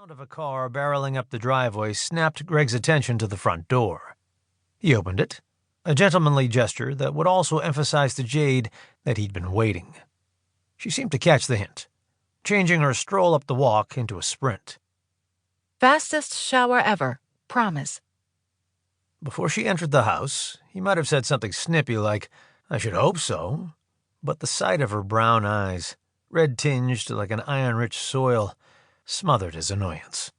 sound of a car barreling up the driveway snapped Greg's attention to the front door. He opened it, a gentlemanly gesture that would also emphasize to Jade that he'd been waiting. She seemed to catch the hint, changing her stroll up the walk into a sprint. Fastest shower ever, promise. Before she entered the house, he might have said something snippy like, "I should hope so," but the sight of her brown eyes, red-tinged like an iron-rich soil, smothered his annoyance.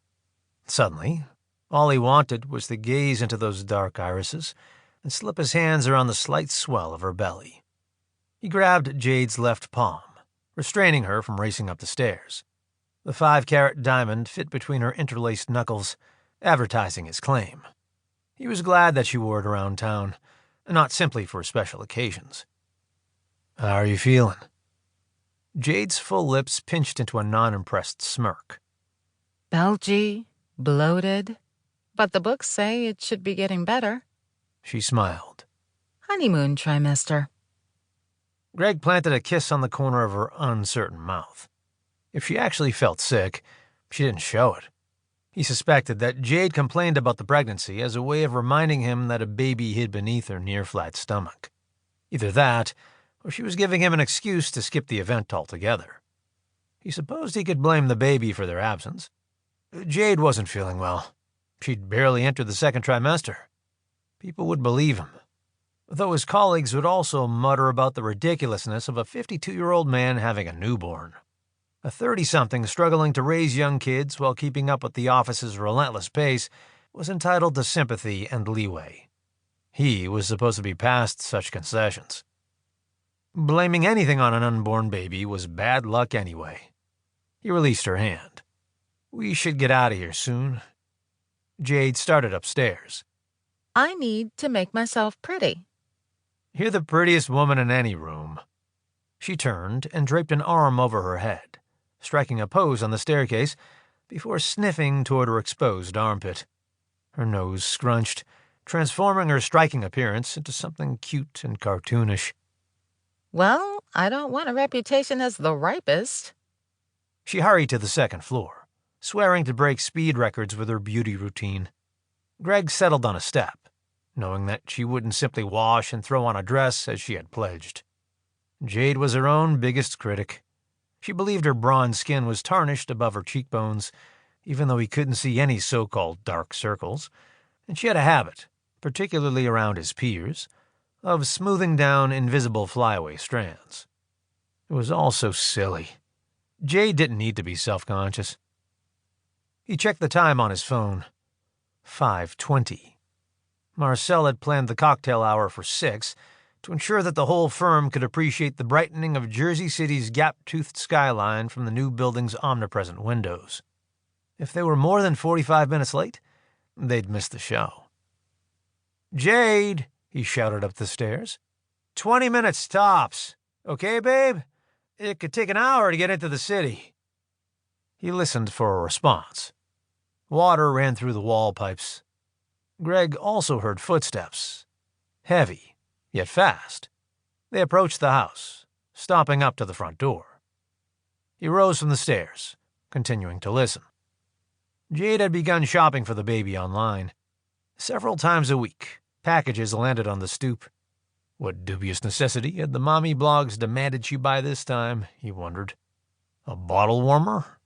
Suddenly, all he wanted was to gaze into those dark irises and slip his hands around the slight swell of her belly. He grabbed Jade's left palm, restraining her from racing up the stairs. The 5-carat diamond fit between her interlaced knuckles, advertising his claim. He was glad that she wore it around town, not simply for special occasions. "How are you feeling?" Jade's full lips pinched into a non-impressed smirk. Bulgy, bloated, but the books say it should be getting better. She smiled. Honeymoon trimester. Greg planted a kiss on the corner of her uncertain mouth. If she actually felt sick, she didn't show it. He suspected that Jade complained about the pregnancy as a way of reminding him that a baby hid beneath her near-flat stomach. Either that, or she was giving him an excuse to skip the event altogether. He supposed he could blame the baby for their absence. Jade wasn't feeling well. She'd barely entered the second trimester. People would believe him, though his colleagues would also mutter about the ridiculousness of a 52-year-old man having a newborn. A 30-something struggling to raise young kids while keeping up with the office's relentless pace was entitled to sympathy and leeway. He was supposed to be past such concessions. Blaming anything on an unborn baby was bad luck anyway. He released her hand. "We should get out of here soon." Jade started upstairs. I need to make myself pretty. "You're the prettiest woman in any room." She turned and draped an arm over her head, striking a pose on the staircase before sniffing toward her exposed armpit. Her nose scrunched, transforming her striking appearance into something cute and cartoonish. Well, I don't want a reputation as the ripest. She hurried to the second floor, swearing to break speed records with her beauty routine. Greg settled on a step, knowing that she wouldn't simply wash and throw on a dress as she had pledged. Jade was her own biggest critic. She believed her bronze skin was tarnished above her cheekbones, even though he couldn't see any so-called dark circles, and she had a habit, particularly around his peers, of smoothing down invisible flyaway strands. It was all so silly. Jade didn't need to be self-conscious. He checked the time on his phone. 5:20. Marcel had planned the cocktail hour for 6 to ensure that the whole firm could appreciate the brightening of Jersey City's gap-toothed skyline from the new building's omnipresent windows. If they were more than 45 minutes late, they'd miss the show. "Jade!" he shouted up the stairs. 20 minutes tops. Okay, babe? It could take an hour to get into the city." He listened for a response. Water ran through the wall pipes. Greg also heard footsteps. Heavy, yet fast. They approached the house, stomping up to the front door. He rose from the stairs, continuing to listen. Jade had begun shopping for the baby online. Several times a week, packages landed on the stoop. What dubious necessity had the mommy blogs demanded she buy this time, he wondered. A bottle warmer?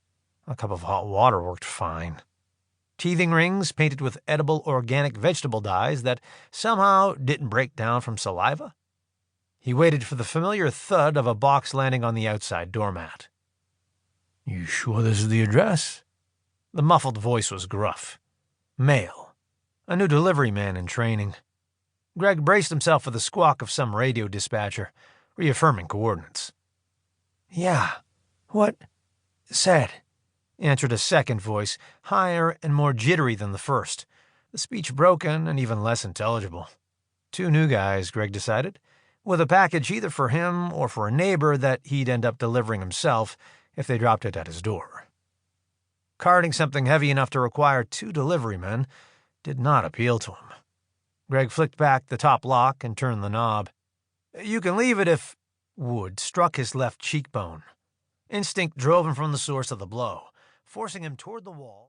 A cup of hot water worked fine. Teething rings painted with edible organic vegetable dyes that somehow didn't break down from saliva? He waited for the familiar thud of a box landing on the outside doormat. "You sure this is the address?" The muffled voice was gruff. Male. A new delivery man in training. Greg braced himself for the squawk of some radio dispatcher, reaffirming coordinates. "Yeah, what? Said," answered a second voice, higher and more jittery than the first, the speech broken and even less intelligible. Two new guys, Greg decided, with a package either for him or for a neighbor that he'd end up delivering himself if they dropped it at his door. Carting something heavy enough to require 2 delivery men did not appeal to him. Greg flicked back the top lock and turned the knob. "You can leave it if—" Wood struck his left cheekbone. Instinct drove him from the source of the blow, forcing him toward the wall.